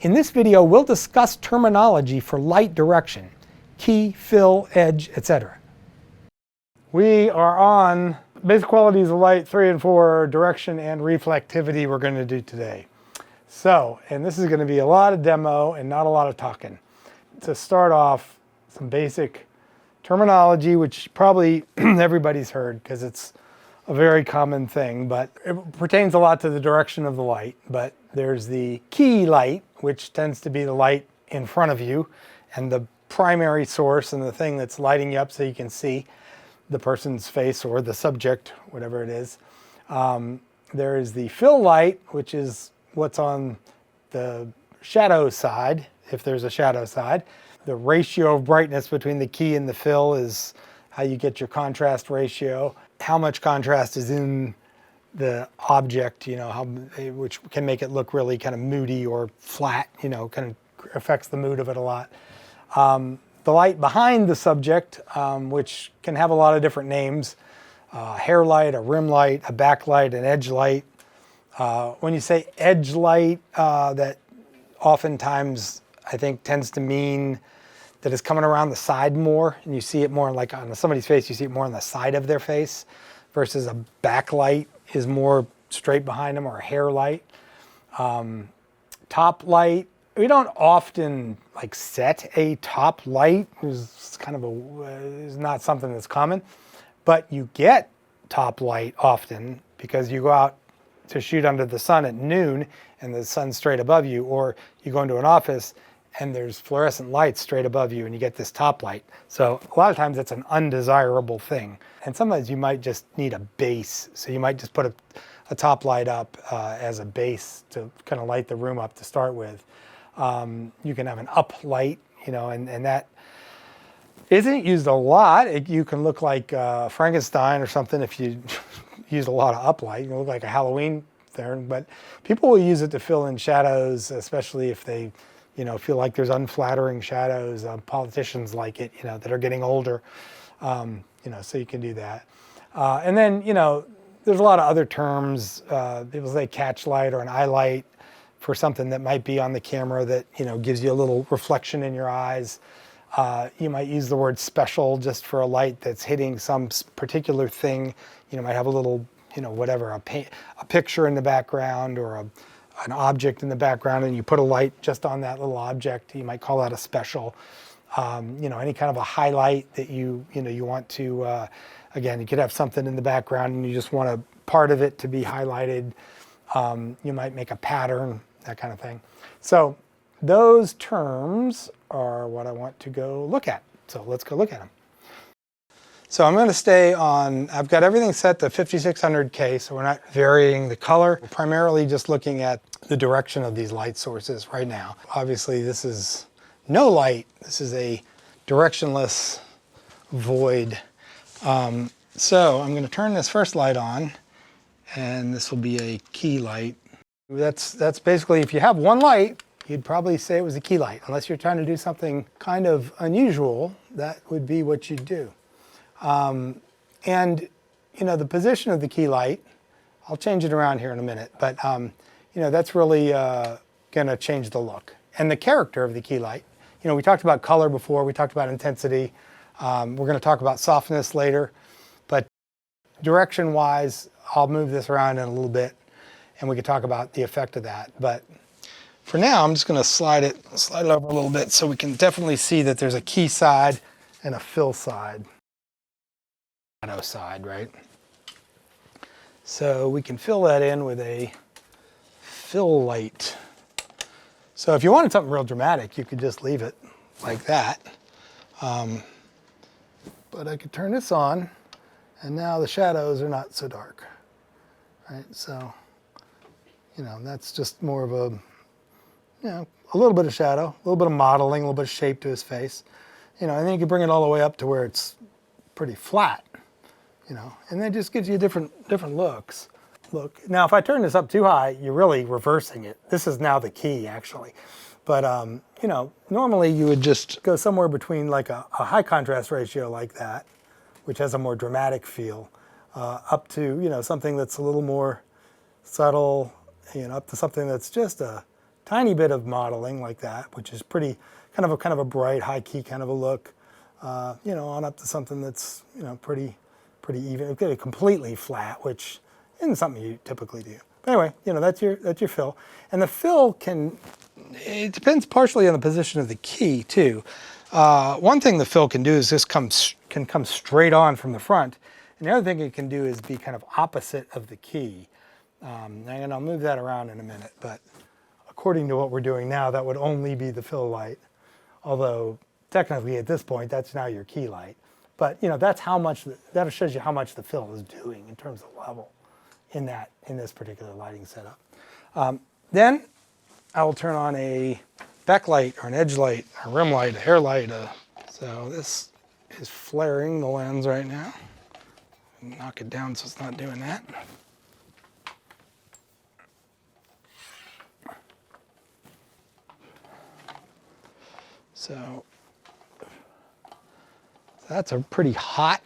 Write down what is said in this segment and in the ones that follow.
In this video, we'll discuss terminology for light direction, key, fill, edge, etc. We are on basic qualities of light 3 and 4, direction and reflectivity we're going to do today. So, and this is going to be a lot of demo and not a lot of talking. To start off, some basic terminology, which probably everybody's heard because it's a very common thing, but it pertains a lot to the direction of the light. But there's the key light, which tends to be the light in front of you and the primary source and the thing that's lighting you up so you can see the person's face or the subject, whatever it is. There is the fill light, which is what's on the shadow side, if there's a shadow side. The ratio of brightness between the key and the fill is how you get your contrast ratio. How much contrast is in the object, you know, which can make it look really kind of moody or flat, you know, kind of affects the mood of it a lot. The light behind the subject, which can have a lot of different names, hair light, a rim light, a backlight, an edge light. When you say edge light, that oftentimes I think tends to mean that it's coming around the side more, and you see it more like on somebody's face, you see it more on the side of their face, versus a backlight is more straight behind them, or a hair light. Top light, we don't often like set a top light. It's kind of is not something that's common, but you get top light often because you go out to shoot under the sun at noon and the sun's straight above you, or you go into an office and there's fluorescent lights straight above you and you get this top light. So a lot of times it's an undesirable thing. And sometimes you might just need a base. So you might just put a top light up as a base to kind of light the room up to start with. You can have an up light, you know, and that isn't used a lot. You can look like Frankenstein or something if you use a lot of up light. You can look like a Halloween thing, but people will use it to fill in shadows, especially if they, you know, feel like there's unflattering shadows. Politicians like it, you know, that are getting older, you know, so you can do that. And then, you know, there's a lot of other terms. People say catch light or an eye light for something that might be on the camera that, you know, gives you a little reflection in your eyes. You might use the word special just for a light that's hitting some particular thing. You know, might have a little, you know, whatever, a picture in the background or an object in the background, and you put a light just on that little object. You might call that a special. You know, any kind of a highlight that you want to, again, you could have something in the background and you just want a part of it to be highlighted. You might make a pattern, that kind of thing. So those terms are what I want to go look at. So let's go look at them. So I'm going to stay on, I've got everything set to 5600K, so we're not varying the color. We're primarily just looking at the direction of these light sources right now. Obviously this is no light. This is a directionless void. So I'm going to turn this first light on, and this will be a key light. That's basically, if you have one light, you'd probably say it was a key light. Unless you're trying to do something kind of unusual, that would be what you'd do. And, you know, the position of the key light, I'll change it around here in a minute, but, you know, that's really going to change the look. And the character of the key light. You know, we talked about color before, we talked about intensity. We're going to talk about softness later, but direction-wise, I'll move this around in a little bit, and we can talk about the effect of that. But for now, I'm just going to slide it over a little bit so we can definitely see that there's a key side and a fill side. Shadow side, right? So we can fill that in with a fill light. So if you wanted something real dramatic, you could just leave it like that. But I could turn this on, and now the shadows are not so dark, right? So, you know, that's just more of a, you know, a little bit of shadow, a little bit of modeling, a little bit of shape to his face, you know, and then you can bring it all the way up to where it's pretty flat, you know, and that just gives you different looks. Look, now if I turn this up too high, you're really reversing it. This is now the key, actually. But, you know, normally you would just go somewhere between like a high contrast ratio like that, which has a more dramatic feel, up to, you know, something that's a little more subtle, you know, up to something that's just a tiny bit of modeling like that, which is pretty kind of a bright, high key kind of a look, you know, on up to something that's, you know, pretty even. It could be completely flat, which isn't something you typically do. But anyway, you know, that's your fill, and the fill it depends partially on the position of the key too. One thing the fill can do is can come straight on from the front, and the other thing it can do is be kind of opposite of the key. And I'll move that around in a minute, but according to what we're doing now, that would only be the fill light. Although technically at this point, that's now your key light. But you know, that's how much, that shows you how much the fill is doing in terms of level in this particular lighting setup. Then I will turn on a backlight or an edge light, a rim light, a hair light. So this is flaring the lens right now. Knock it down so it's not doing that. So that's a pretty hot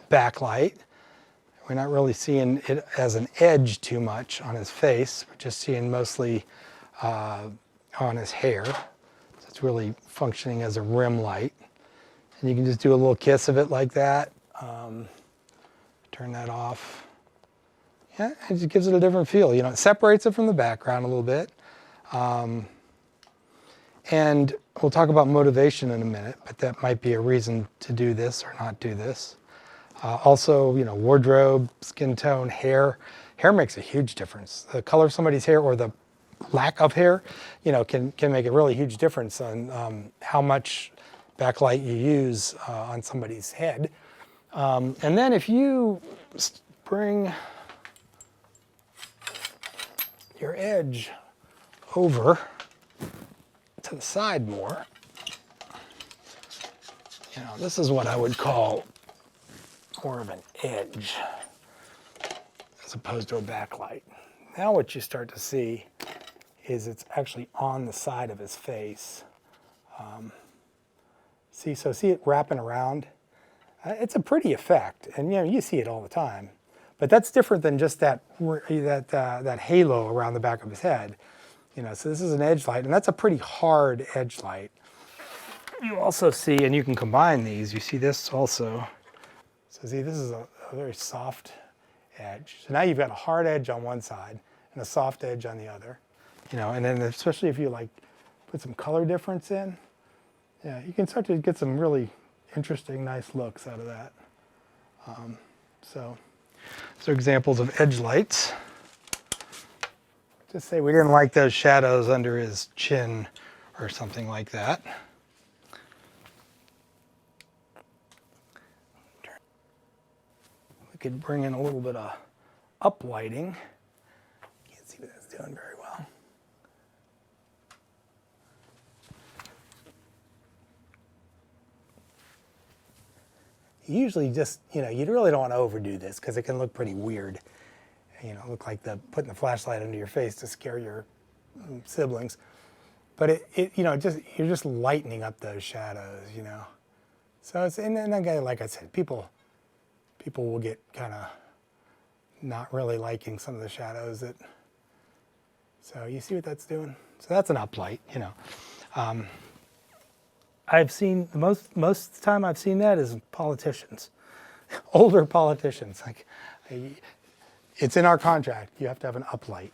backlight. We're not really seeing it as an edge too much on his face. We're just seeing mostly on his hair. So it's really functioning as a rim light. And you can just do a little kiss of it like that. Turn that off. Yeah, it just gives it a different feel. You know, it separates it from the background a little bit. And we'll talk about motivation in a minute, but that might be a reason to do this or not do this. Also, you know, wardrobe, skin tone, hair. Hair makes a huge difference. The color of somebody's hair or the lack of hair, you know, can make a really huge difference on how much backlight you use on somebody's head. And then if you bring your edge over to the side more, you know, this is what I would call more of an edge as opposed to a backlight. Now what you start to see is it's actually on the side of his face. See it wrapping around? It's a pretty effect, and you know, you see it all the time. But that's different than just that halo around the back of his head. You know, so this is an edge light, and that's a pretty hard edge light. You also see, and you can combine these, you see this also. So see, this is a very soft edge. So now you've got a hard edge on one side and a soft edge on the other. You know, and then especially if you like put some color difference in, yeah, you can start to get some really interesting, nice looks out of that. So examples of edge lights. Just say we didn't like those shadows under his chin or something like that. We could bring in a little bit of uplighting. Can't see what that's doing very well. Usually just, you know, you really don't want to overdo this because it can look pretty weird. You know, look like putting the flashlight under your face to scare your siblings. But you know, you're just lightening up those shadows, you know. So it's, and again, like I said, people will get kind of not really liking some of the shadows that. So you see what that's doing? So that's an uplight, you know. I've seen most of the time I've seen that is politicians, older politicians. Like, it's in our contract. You have to have an uplight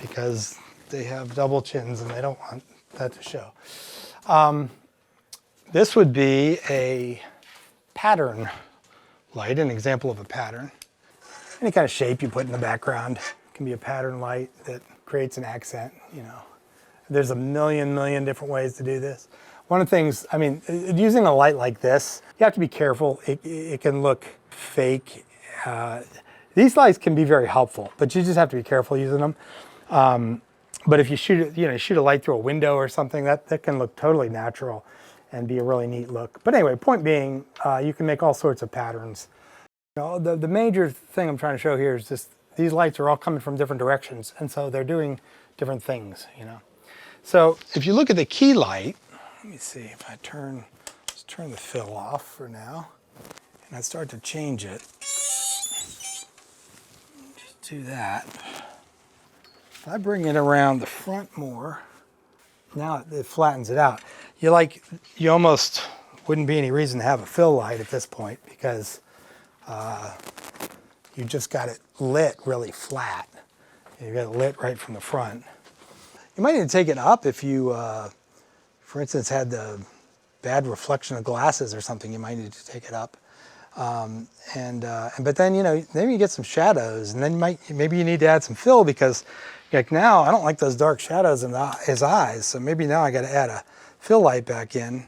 because they have double chins and they don't want that to show. This would be a pattern light, an example of a pattern. Any kind of shape you put in the background can be a pattern light that creates an accent, you know. There's a million different ways to do this. One of the things, I mean, using a light like this, you have to be careful. It can look fake. These lights can be very helpful, but you just have to be careful using them. But if you shoot a light through a window or something, that can look totally natural and be a really neat look. But anyway, point being, you can make all sorts of patterns. You know, the major thing I'm trying to show here is just these lights are all coming from different directions, and so they're doing different things, you know. So if you look at the key light, let me see if I let's turn the fill off for now, and I start to change it. Just do that. If I bring it around the front more, now it flattens it out. You almost wouldn't be any reason to have a fill light at this point because you just got it lit really flat. You got it lit right from the front. You might need to take it up if you, for instance, had the bad reflection of glasses or something. You might need to take it up. But then, maybe you get some shadows, and then maybe you need to add some fill because, like now, I don't like those dark shadows in his eyes. So maybe now I got to add a fill light back in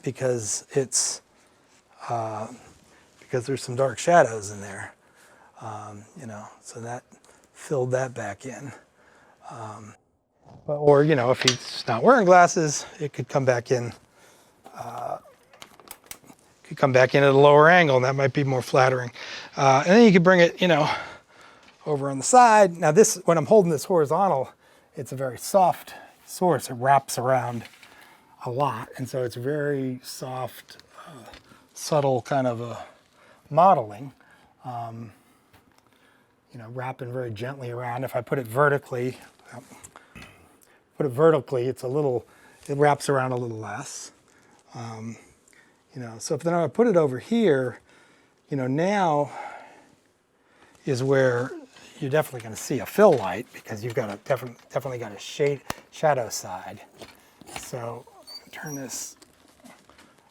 because there's some dark shadows in there. So that filled that back in. Or if he's not wearing glasses, it could come back in. At a lower angle, and that might be more flattering. And then you could bring it, over on the side. Now this, when I'm holding this horizontal, it's a very soft source. It wraps around a lot, and so it's very soft, subtle kind of a modeling. Wrapping very gently around. If I put it vertically, it wraps around a little less. So if then I put it over here, now is where you're definitely going to see a fill light because you've got definitely got a shadow side. So I'm turn this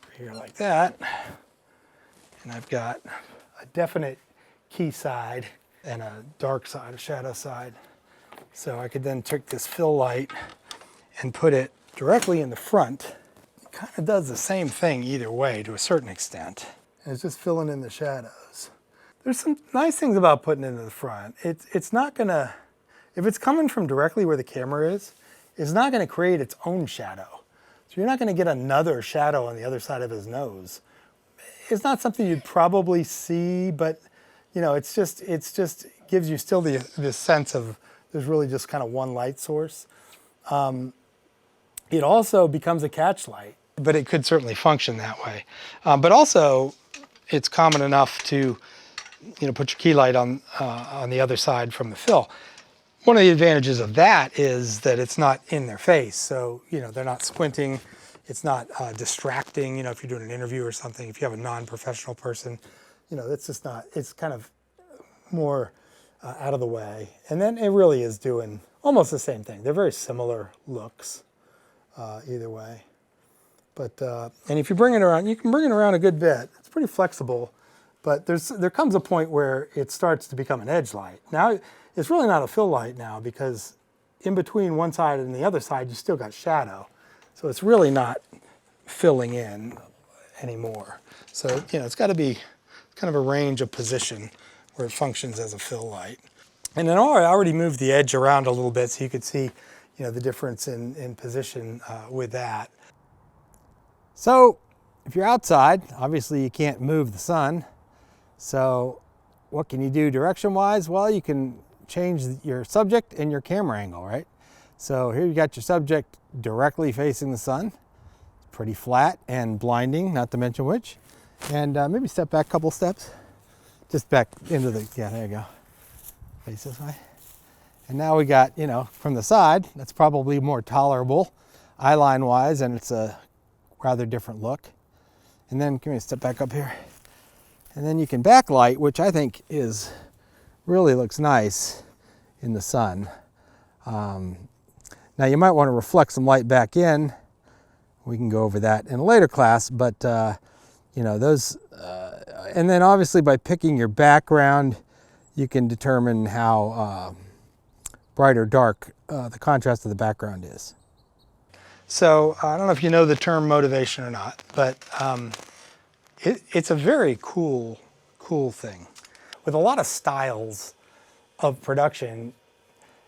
over here like that, and I've got a definite key side and a dark side, a shadow side. So I could then take this fill light and put it directly in the front. It kind of does the same thing either way to a certain extent. And it's just filling in the shadows. There's some nice things about putting it in the front. It's not gonna, if it's coming from directly where the camera is, it's not gonna create its own shadow. So you're not gonna get another shadow on the other side of his nose. It's not something you'd probably see, but it's just gives you still this sense of there's really just kind of one light source. It also becomes a catch light, but it could certainly function that way. But also, it's common enough to put your key light on the other side from the fill. One of the advantages of that is that it's not in their face, so they're not squinting. It's not distracting. If you're doing an interview or something, if you have a non-professional person, it's just not. It's kind of more out of the way, and then it really is doing almost the same thing. They're very similar looks either way. But and if you bring it around, you can bring it around a good bit. It's pretty flexible, but there comes a point where it starts to become an edge light. Now it's really not a fill light now because in between one side and the other side, you still got shadow. So it's really not filling in anymore. So it's got to be kind of a range of position where it functions as a fill light. And then I already moved the edge around a little bit so you could see the difference in position with that. So if you're outside, obviously you can't move the sun. So what can you do direction-wise? Well, you can change your subject and your camera angle, right? So here you got your subject directly facing the sun. It's pretty flat and blinding, not to mention which. And maybe step back a couple steps. Just back into yeah, there you go. Face this way. And now we got, from the side, that's probably more tolerable eyeline wise, and it's a rather different look. And then, come here, step back up here. And then you can backlight, which I think really looks nice in the sun. Now you might want to reflect some light back in. We can go over that in a later class, but those, and then obviously by picking your background, you can determine how bright or dark the contrast of the background is. So I don't know if you know the term motivation or not, but it's a very cool thing. With a lot of styles of production,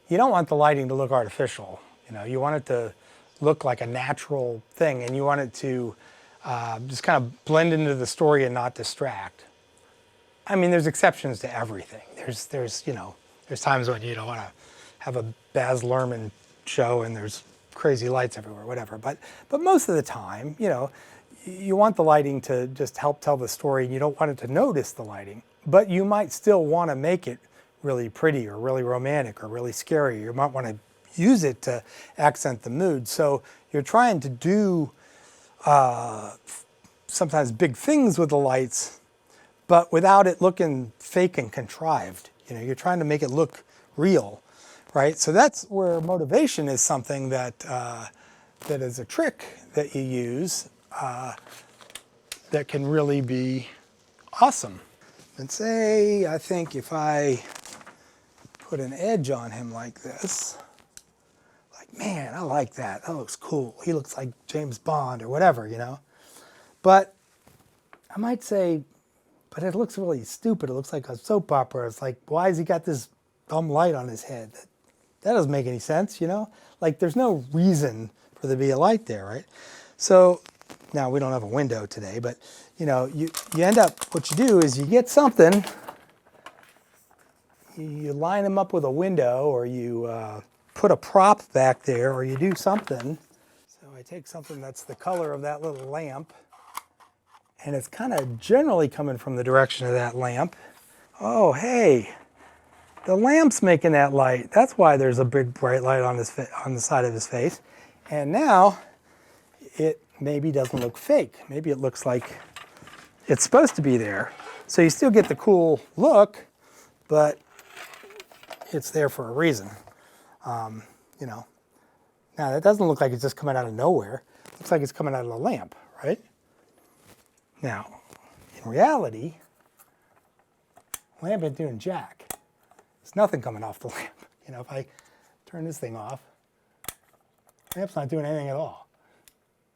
you don't want the lighting to look artificial. You want it to look like a natural thing, and you want it to just kind of blend into the story and not distract. I mean, there's exceptions to everything. There's times when you don't want to have a Baz Luhrmann show and there's crazy lights everywhere, whatever. But most of the time, you want the lighting to just help tell the story, and you don't want it to notice the lighting. But you might still want to make it really pretty or really romantic or really scary. You might want to use it to accent the mood. So you're trying to do sometimes big things with the lights, but without it looking fake and contrived. You know, you're trying to make it look real, right? So that's where motivation is something that that is a trick that you use that can really be awesome. And say, I think if I put an edge on him like this, like, man, I like that. That looks cool. He looks like James Bond or whatever, you know. But I might say, but it looks really stupid. It looks like a soap opera. It's like, why has he got this dumb light on his head? That doesn't make any sense, you know? Like, there's no reason for there to be a light there, right? So now we don't have a window today, but you know, you end up, what you do is you get something, you line them up with a window, or you put a prop back there, or you do something. So I take something that's the color of that little lamp, and it's kind of generally coming from the direction of that lamp. Oh, hey, the lamp's making that light. That's why there's a big bright light on the side of his face. And now it maybe doesn't look fake. Maybe it looks like it's supposed to be there. So you still get the cool look, but it's there for a reason. You know, now that doesn't look like it's just coming out of nowhere. It looks like it's coming out of the lamp, right? Now, in reality, the lamp ain't doing jack. There's nothing coming off the lamp. You know, if I turn this thing off, the lamp's not doing anything at all.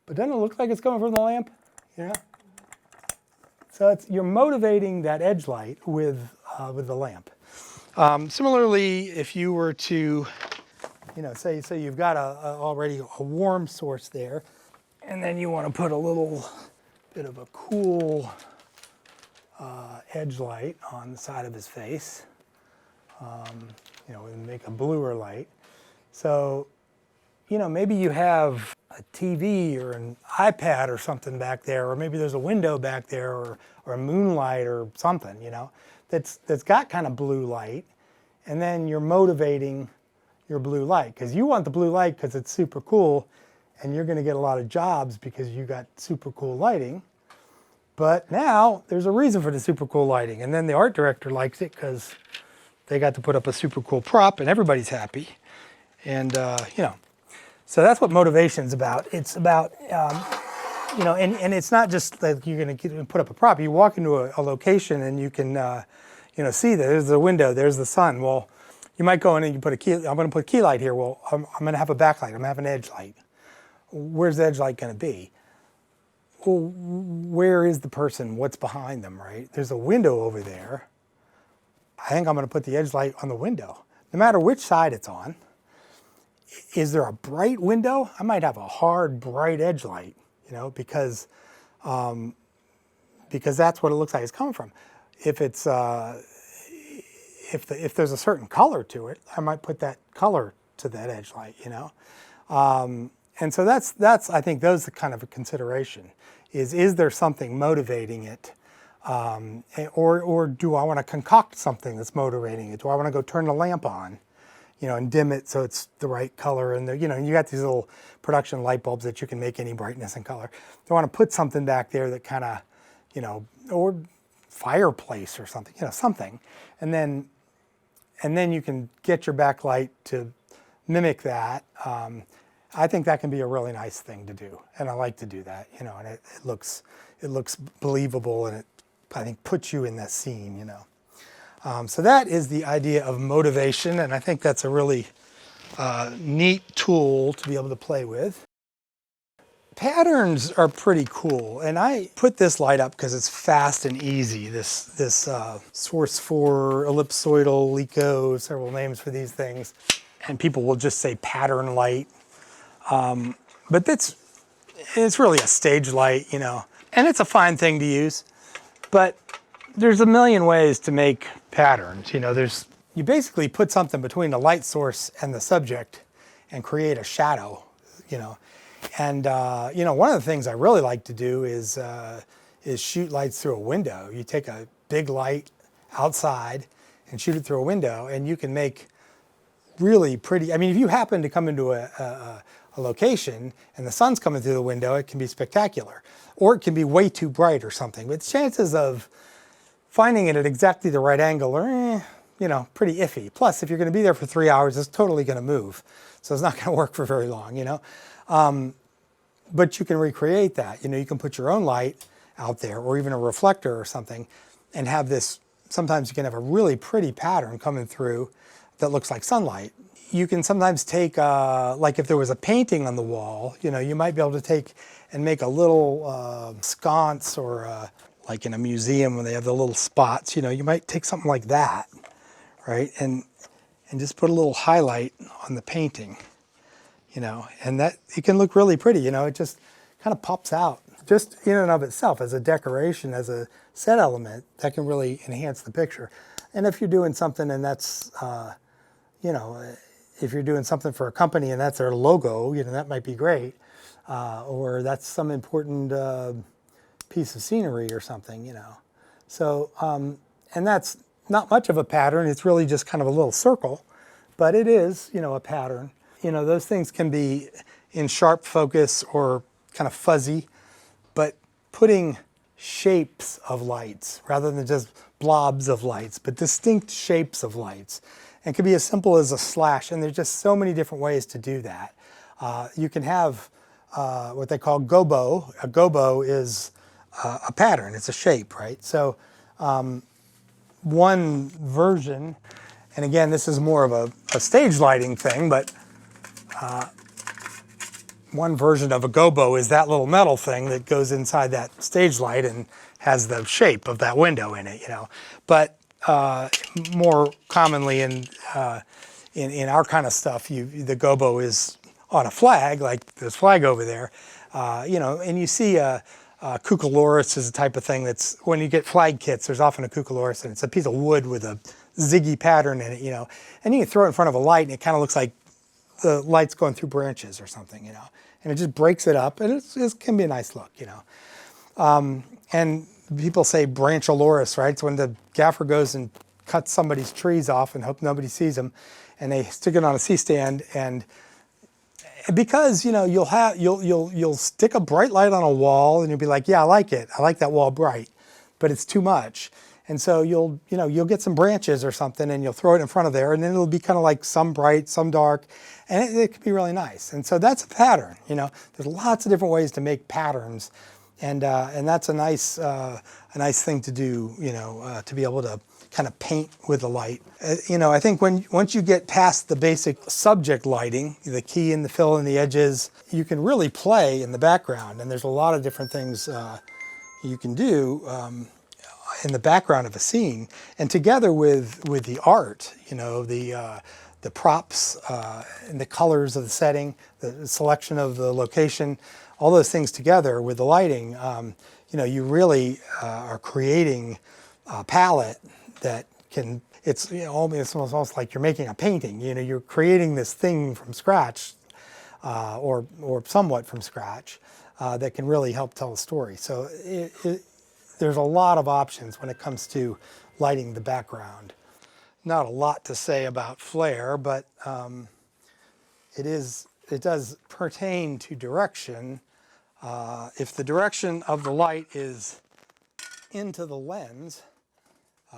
But doesn't it look like it's coming from the lamp? You know? So you're motivating that edge light with the lamp. Similarly, if you were to, you know, say you've got already a warm source there, and then you want to put a little bit of a cool edge light on the side of his face, you know, and make a bluer light. So, you know, maybe you have a TV or an iPad or something back there, or maybe there's a window back there, or a moonlight or something, you know, that's got kind of blue light, and then you're motivating your blue light, because you want the blue light because it's super cool, and you're going to get a lot of jobs because you got super cool lighting. But now there's a reason for the super cool lighting, and then the art director likes it because they got to put up a super cool prop, and everybody's happy, and you know. So that's what motivation's about. It's about, you know, and it's not just like you're going to put up a prop. You walk into a location and you can, you know, see that there's the window, there's the sun. Well, you might go in and you put a key. I'm going to put a key light here. Well, I'm going to have a backlight. I'm going to have an edge light. Where's the edge light going to be? Well, where is the person? What's behind them, right? There's a window over there. I think I'm going to put the edge light on the window, no matter which side it's on. Is there a bright window? I might have a hard, bright edge light, you know, because that's what it looks like it's coming from. If it's if there's a certain color to it, I might put that color to that edge light, you know. And so that's I think those are kind of a consideration. Is there something motivating it, or do I want to concoct something that's motivating it? Do I want to go turn the lamp on, you know, and dim it so it's the right color? And you know, you got these little production light bulbs that you can make any brightness and color. Do I want to put something back there that kind of, you know, or fireplace or something, you know, something, and then you can get your backlight to mimic that. I think that can be a really nice thing to do, and I like to do that, you know, and it looks believable, and it, I think, puts you in that scene, you know. So that is the idea of motivation, and I think that's a really neat tool to be able to play with. Patterns are pretty cool, and I put this light up because it's fast and easy. This Source 4 ellipsoidal Lico, several names for these things, and people will just say pattern light. But it's really a stage light, you know, and it's a fine thing to use, but there's a million ways to make patterns. You know, you basically put something between the light source and the subject and create a shadow, you know. And, you know, one of the things I really like to do is shoot lights through a window. You take a big light outside and shoot it through a window, and you can make really pretty. I mean, if you happen to come into a location and the sun's coming through the window, it can be spectacular, or it can be way too bright or something. But chances of finding it at exactly the right angle are, you know, pretty iffy. Plus, if you're going to be there for 3 hours, it's totally going to move, so it's not going to work for very long, you know. But you can recreate that. You know, you can put your own light out there, or even a reflector or something, and have this. Sometimes you can have a really pretty pattern coming through that looks like sunlight. You can sometimes take, like if there was a painting on the wall, you know, you might be able to take and make a little sconce, or like in a museum when they have the little spots, you know, you might take something like that, right? And just put a little highlight on the painting, you know, and that, it can look really pretty, you know, it just kind of pops out. Just in and of itself, as a decoration, as a set element, that can really enhance the picture. And if you're doing something and that's, you know, if you're doing something for a company and that's their logo, you know, that might be great. Or that's some important piece of scenery or something, you know. So, and that's not much of a pattern. It's really just kind of a little circle, but it is, you know, a pattern. You know, those things can be in sharp focus or kind of fuzzy, but putting shapes of lights rather than just blobs of lights, but distinct shapes of lights. And it can be as simple as a slash, and there's just so many different ways to do that. You can have what they call gobo. A gobo is a pattern, it's a shape, right? So one version, and again, this is more of a stage lighting thing, but one version of a gobo is that little metal thing that goes inside that stage light and has the shape of that window in it, you know. But more commonly in our kind of stuff, the gobo is on a flag, like this flag over there, you know, and you see cucoloris is the type of thing that's, when you get flag kits, there's often a cucoloris, and it's a piece of wood with a ziggy pattern in it, you know, and you can throw it in front of a light and it kind of looks like the light's going through branches or something, you know, and it just breaks it up, and it can be a nice look, you know. And people say brancholoris, right? It's when the gaffer goes and cuts somebody's trees off and hope nobody sees them, and they stick it on a C-stand, and because, you know, you'll stick a bright light on a wall and you'll be like, yeah, I like it. I like that wall bright, but it's too much. And so you'll get some branches or something and you'll throw it in front of there, and then it'll be kind of like some bright, some dark, and it can be really nice. And so that's a pattern, you know. There's lots of different ways to make patterns, and that's a nice thing to do, you know, to be able to kind of paint with the light. You know, I think once you get past the basic subject lighting, the key and the fill and the edges, you can really play in the background, and there's a lot of different things you can do in the background of a scene, and together with the art, you know, the props and the colors of the setting, the selection of the location, all those things together with the lighting, you know, you really are creating a palette that can, it's, you know, it's almost like you're making a painting. You know, you're creating this thing from scratch, or somewhat from scratch, that can really help tell a story. So there's a lot of options when it comes to lighting the background. Not a lot to say about flare, but it does pertain to direction. If the direction of the light is into the lens,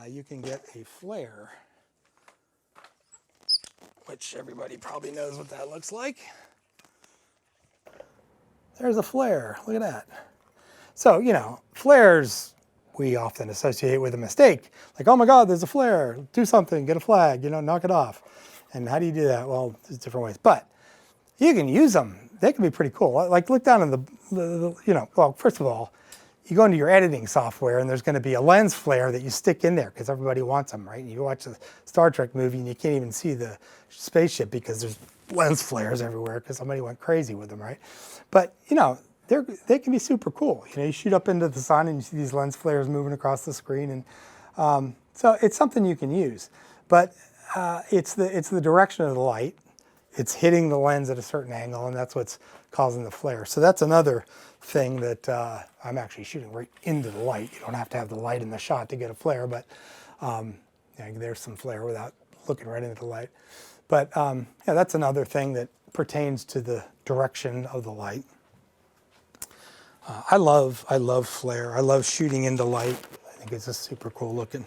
you can get a flare, which everybody probably knows what that looks like. There's a flare, look at that. So, you know, flares we often associate with a mistake. Like, oh my God, there's a flare, do something, get a flag, you know, knock it off. And how do you do that? Well, there's different ways, but you can use them. They can be pretty cool. Like, look down in the you know, well, first of all, you go into your editing software and there's going to be a lens flare that you stick in there because everybody wants them, right? And you watch a Star Trek movie and you can't even see the spaceship because there's lens flares everywhere because somebody went crazy with them, right? But, you know, they can be super cool. You know, you shoot up into the sun and you see these lens flares moving across the screen, and so it's something you can use. But it's the direction of the light. It's hitting the lens at a certain angle, and that's what's causing the flare. So that's another thing that I'm actually shooting right into the light. You don't have to have the light in the shot to get a flare, but Yeah, there's some flare without looking right into the light. But yeah, that's another thing that pertains to the direction of the light. I love flare. I love shooting into light. I think it's just super cool looking.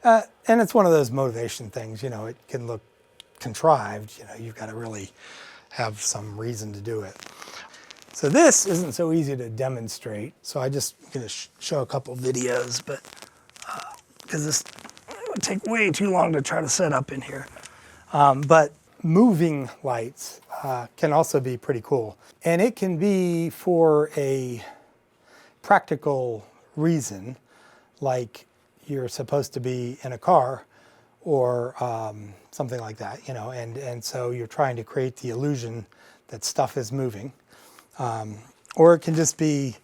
And it's one of those motivation things, you know, it can look contrived, you know, you've got to really have some reason to do it. So this isn't so easy to demonstrate, so I just going to show a couple videos, but because this would take way too long to try to set up in here. But moving lights can also be pretty cool. And it can be for a practical reason, like you're supposed to be in a car or something like that, you know, and so you're trying to create the illusion that stuff is moving. Or it can just be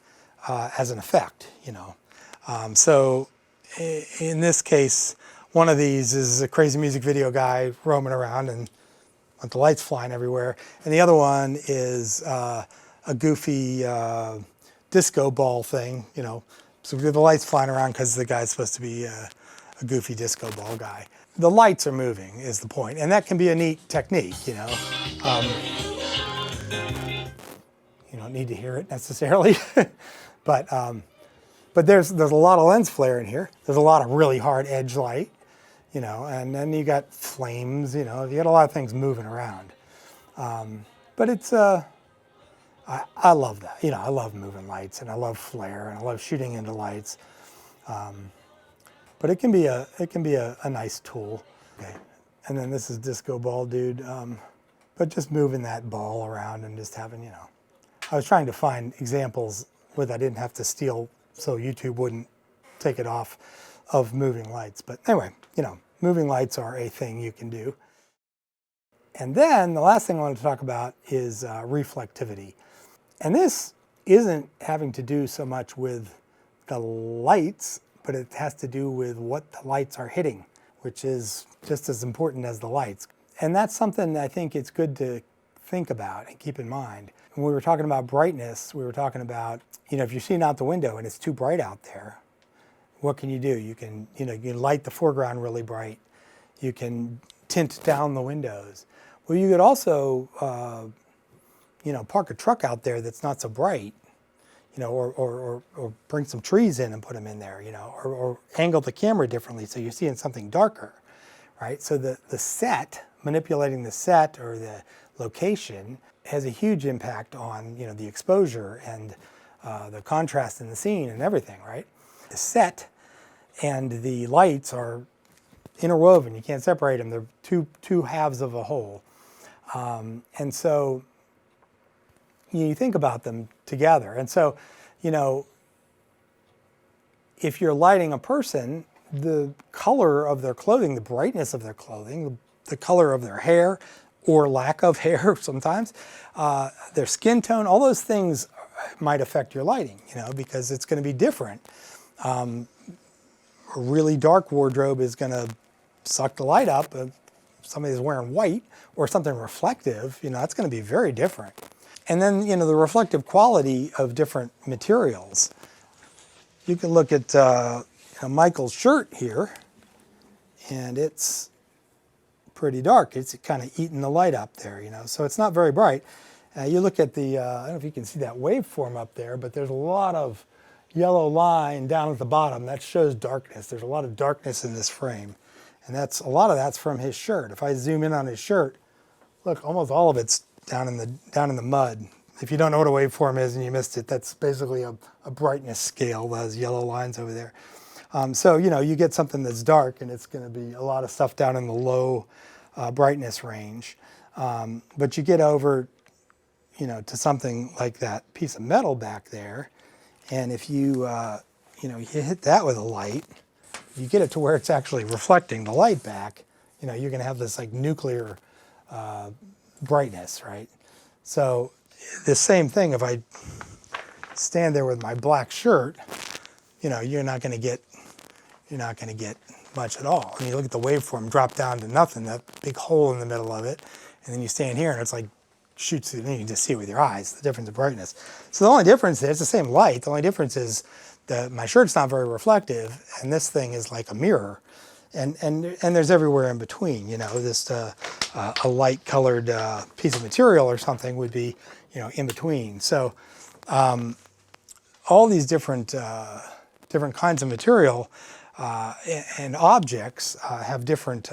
as an effect, you know. So in this case, one of these is a crazy music video guy roaming around and with the lights flying everywhere. And the other one is a goofy disco ball thing, you know. So we have the lights flying around because the guy's supposed to be a goofy disco ball guy. The lights are moving is the point, and that can be a neat technique, you know. You don't need to hear it necessarily, but there's a lot of lens flare in here. There's a lot of really hard edge light, you know, and then you got flames, you know, you got a lot of things moving around. But it's, I love that, you know, I love moving lights and I love flare and I love shooting into lights. But it can be a nice tool. Okay. And then this is Disco Ball Dude, but just moving that ball around and just having, you know, I was trying to find examples where I didn't have to steal so YouTube wouldn't take it off of moving lights. But anyway, you know, moving lights are a thing you can do. And then the last thing I want to talk about is reflectivity. And this isn't having to do so much with the lights, but it has to do with what the lights are hitting, which is just as important as the lights. And that's something I think it's good to think about and keep in mind. When we were talking about brightness, we were talking about, you know, if you're seeing out the window and it's too bright out there, what can you do? You can, you know, you can light the foreground really bright. You can tint down the windows. Well, you could also, you know, park a truck out there that's not so bright, you know, or bring some trees in and put them in there, you know, or angle the camera differently so you're seeing something darker, right? So the set, manipulating the set or the location has a huge impact on, you know, the exposure and the contrast in the scene and everything, right? The set and the lights are interwoven. You can't separate them. They're two halves of a whole. And so you think about them together. And so, you know, if you're lighting a person, the color of their clothing, the brightness of their clothing, the color of their hair or lack of hair sometimes, their skin tone, all those things might affect your lighting, you know, because it's going to be different. A really dark wardrobe is going to suck the light up. If somebody's wearing white or something reflective, you know, that's going to be very different. And then, you know, the reflective quality of different materials. You can look at Michael's shirt here, and it's pretty dark. It's kind of eating the light up there, you know, so it's not very bright. You look at the, I don't know if you can see that waveform up there, but there's a lot of yellow line down at the bottom. That shows darkness. There's a lot of darkness in this frame. And a lot of that's from his shirt. If I zoom in on his shirt, look, almost all of it's down in the mud. If you don't know what a waveform is and you missed it, that's basically a brightness scale, those yellow lines over there. So, you know, you get something that's dark and it's going to be a lot of stuff down in the low brightness range. But you get over, you know, to something like that piece of metal back there, and if you, you know, you hit that with a light, you get it to where it's actually reflecting the light back, you know, you're going to have this like nuclear brightness, right? So the same thing, if I stand there with my black shirt, you know, you're not going to get much at all. And you look at the waveform drop down to nothing, that big hole in the middle of it, and then you stand here and it's like shoots, and you can just see it with your eyes, the difference in brightness. So the only difference is, it's the same light, the only difference is that my shirt's not very reflective, and this thing is like a mirror. and there's everywhere in between. You know, this a light colored piece of material or something would be, you know, in between. So all these different different kinds of material and objects have different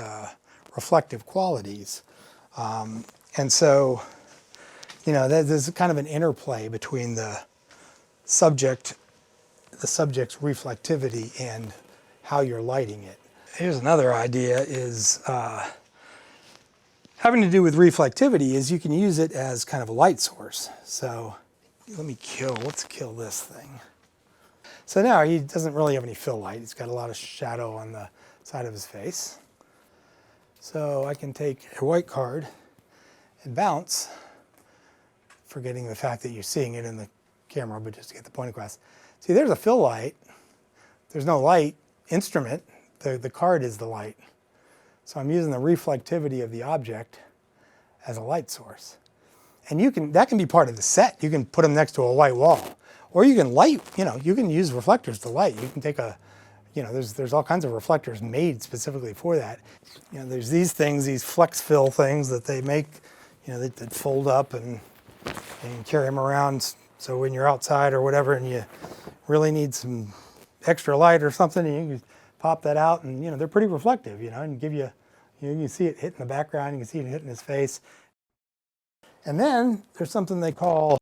reflective qualities, and so, you know, there's kind of an interplay between the subject's reflectivity and how you're lighting it. Here's another idea is having to do with reflectivity is you can use it as kind of a light source. So let's kill this thing. So now he doesn't really have any fill light. He's got a lot of shadow on the side of his face. So I can take a white card and bounce, forgetting the fact that you're seeing it in the camera, but just to get the point across. See, there's a fill light. There's no light instrument. The card is the light. So I'm using the reflectivity of the object as a light source. And that can be part of the set. You can put them next to a white wall. Or you can light, you know, you can use reflectors to light. You can take you know, there's all kinds of reflectors made specifically for that. You know, there's these things, these flex fill things that they make, you know, that fold up and carry them around. So when you're outside or whatever and you really need some extra light or something, you can pop that out and, you know, they're pretty reflective, you know, and give you, you can see it hit in the background, you can see it hit in his face. And then there's something they call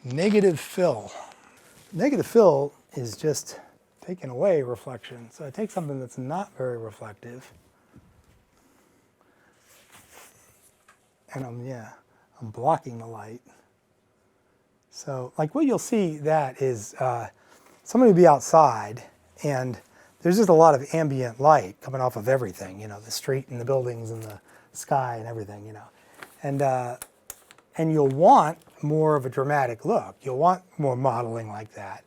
negative fill. Negative fill is just taking away reflection. So I take something that's not very reflective and I'm blocking the light. So like what you'll see that is somebody will be outside and there's just a lot of ambient light coming off of everything, you know, the street and the buildings and the sky and everything, you know. And you'll want more of a dramatic look. You'll want more modeling like that.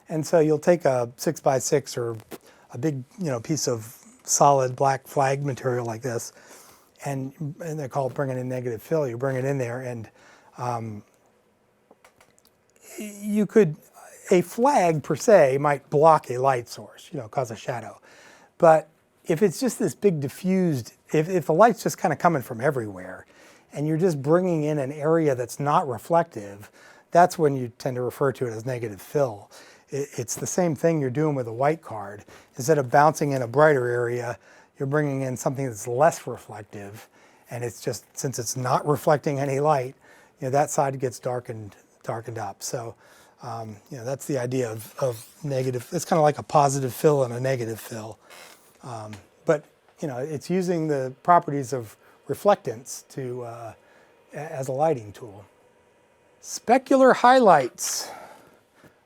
And so you'll take a 6x6 or a big, you know, piece of solid black flag material like this, and they're called bringing in negative fill. You bring it in there and a flag per se might block a light source, you know, cause a shadow. But if it's just this big diffused, if the light's just kind of coming from everywhere and you're just bringing in an area that's not reflective, that's when you tend to refer to it as negative fill. It's the same thing you're doing with a white card. Instead of bouncing in a brighter area, you're bringing in something that's less reflective, and it's just, since it's not reflecting any light, you know, that side gets darkened up. So, you know, that's the idea of negative. It's kind of like a positive fill and a negative fill. But, you know, it's using the properties of reflectance as a lighting tool. Specular highlights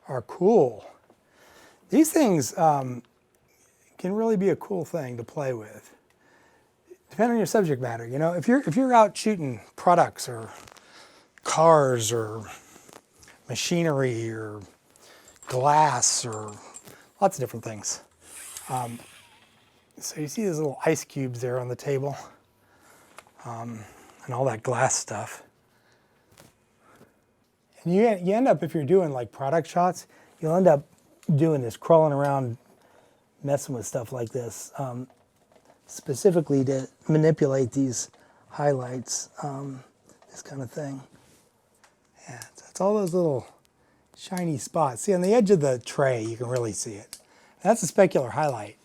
are cool. These things can really be a cool thing to play with. Depending on your subject matter, you know, if you're out shooting products or cars or machinery or glass or lots of different things. So you see those little ice cubes there on the table and all that glass stuff. And you end up, if you're doing like product shots, you'll end up doing this, crawling around, messing with stuff like this, specifically to manipulate these highlights, this kind of thing. Yeah, it's all those little shiny spots. See, on the edge of the tray, you can really see it. That's a specular highlight.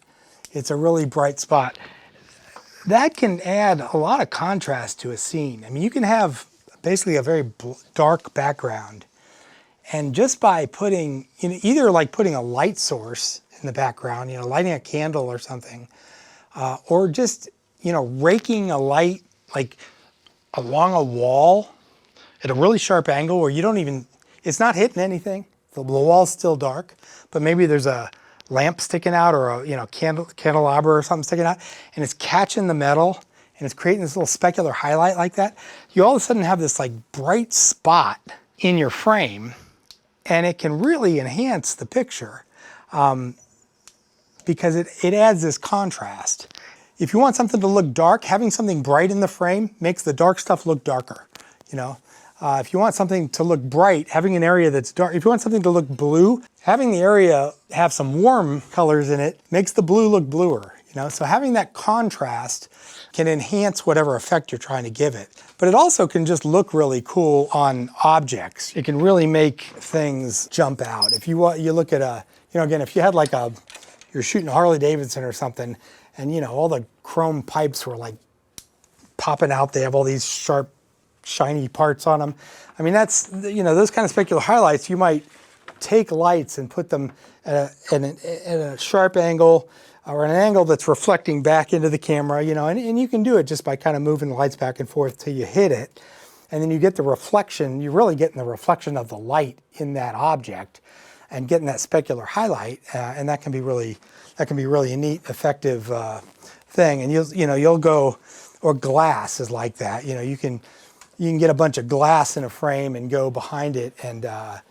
It's a really bright spot. That can add a lot of contrast to a scene. I mean, you can have basically a very dark background, and just by putting, you know, either like putting a light source in the background, you know, lighting a candle or something, or just, you know, raking a light like along a wall at a really sharp angle where you don't even, it's not hitting anything. The wall's still dark, but maybe there's a lamp sticking out or a, you know, candelabra or something sticking out, and it's catching the metal and it's creating this little specular highlight like that. You all of a sudden have this like bright spot in your frame, and it can really enhance the picture because it adds this contrast. If you want something to look dark, having something bright in the frame makes the dark stuff look darker, you know. If you want something to look bright, having an area that's dark, if you want something to look blue, having the area have some warm colors in it makes the blue look bluer. You So having that contrast can enhance whatever effect you're trying to give it. But it also can just look really cool on objects. It can really make things jump out. If you look at again, if you had like you're shooting a Harley Davidson or something, and all the chrome pipes were like popping out. They have all these sharp, shiny parts on them. I mean, that's, those kind of specular highlights, you might take lights and put them at a sharp angle, or an angle that's reflecting back into the camera, and you can do it just by kind of moving the lights back and forth till you hit it. And then you get the reflection, you're really getting the reflection of the light in that object and getting that specular highlight, and that can be really a neat, effective thing. And you'll go, or glass is like that. You can get a bunch of glass in a frame and go behind it and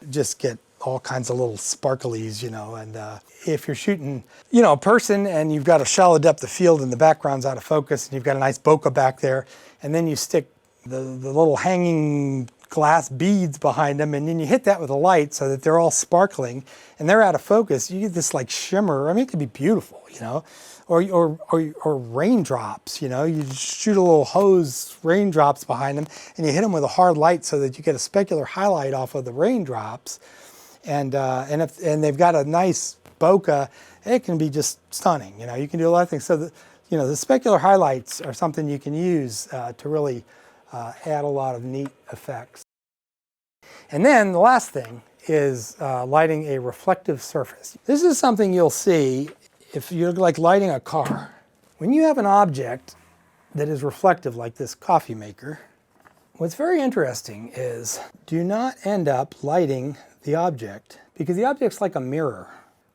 just get all kinds of little sparklies, and if you're shooting, a person and you've got a shallow depth of field and the background's out of focus and you've got a nice bokeh back there, and then you stick the little hanging glass beads behind them, and then you hit that with a light so that they're all sparkling and they're out of focus, you get this like shimmer. I mean, it could be beautiful, or raindrops, you shoot a little hose raindrops behind them and you hit them with a hard light so that you get a specular highlight off of the raindrops. And they've got a nice bokeh, it can be just stunning. You can do a lot of things. So the specular highlights are something you can use to really add a lot of neat effects. And then the last thing is lighting a reflective surface. This is something you'll see if you're like lighting a car. When you have an object that is reflective like this coffee maker, what's very interesting is do not end up lighting the object, because the object's like a mirror.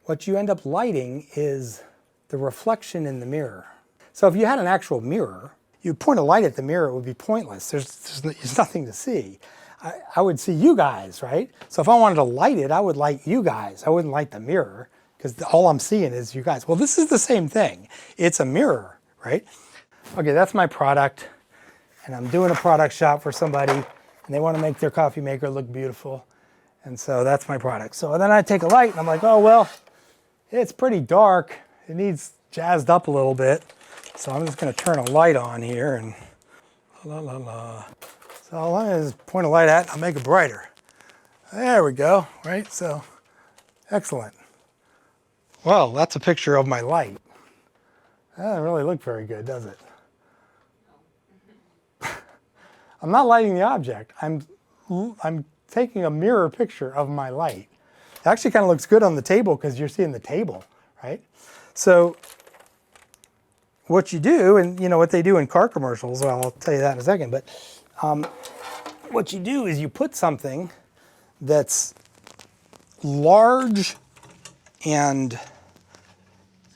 What you end up lighting is the reflection in the mirror. So if you had an actual mirror, you point a light at the mirror, it would be pointless. There's nothing to see. I would see you guys, right? So if I wanted to light it, I would light you guys. I wouldn't light the mirror, because all I'm seeing is you guys. Well, this is the same thing. It's a mirror, right? Okay, that's my product, and I'm doing a product shot for somebody, and they want to make their coffee maker look beautiful. And so that's my product. So then I take a light and I'm like, oh, well, it's pretty dark. It needs jazzed up a little bit. So I'm just going to turn a light on here and So all I do is point a light at it, I'll make it brighter. There we go, right? So, excellent. Well, that's a picture of my light. That doesn't really look very good, does it? I'm not lighting the object. I'm taking a mirror picture of my light. It actually kind of looks good on the table because you're seeing the table, right? So what you do, and what they do in car commercials, well, I'll tell you that in a second, but what you do is you put something that's large and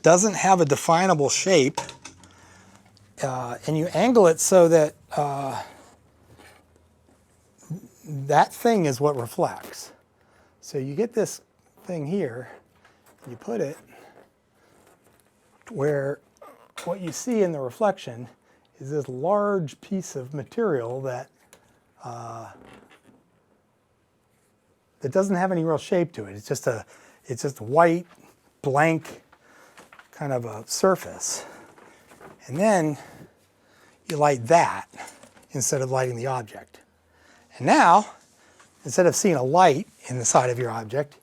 doesn't have a definable shape, and you angle it so that that thing is what reflects. So you get this thing here, you put it where what you see in the reflection is this large piece of material that that doesn't have any real shape to it. It's just a white, blank kind of a surface. And then you light that instead of lighting the object. And now, instead of seeing a light in the side of your object,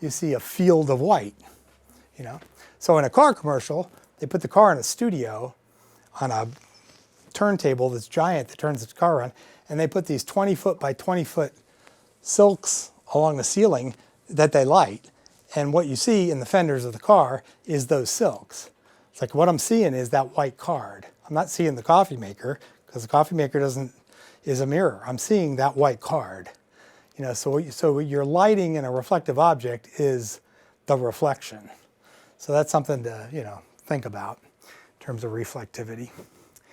you see a field of white, So in a car commercial, they put the car in a studio on a turntable that's giant that turns the car on, and they put these 20-foot by 20-foot silks along the ceiling that they light. And what you see in the fenders of the car is those silks. It's like what I'm seeing is that white card. I'm not seeing the coffee maker, because the coffee maker is a mirror. I'm seeing that white card. So your lighting in a reflective object is the reflection. So that's something to, think about in terms of reflectivity.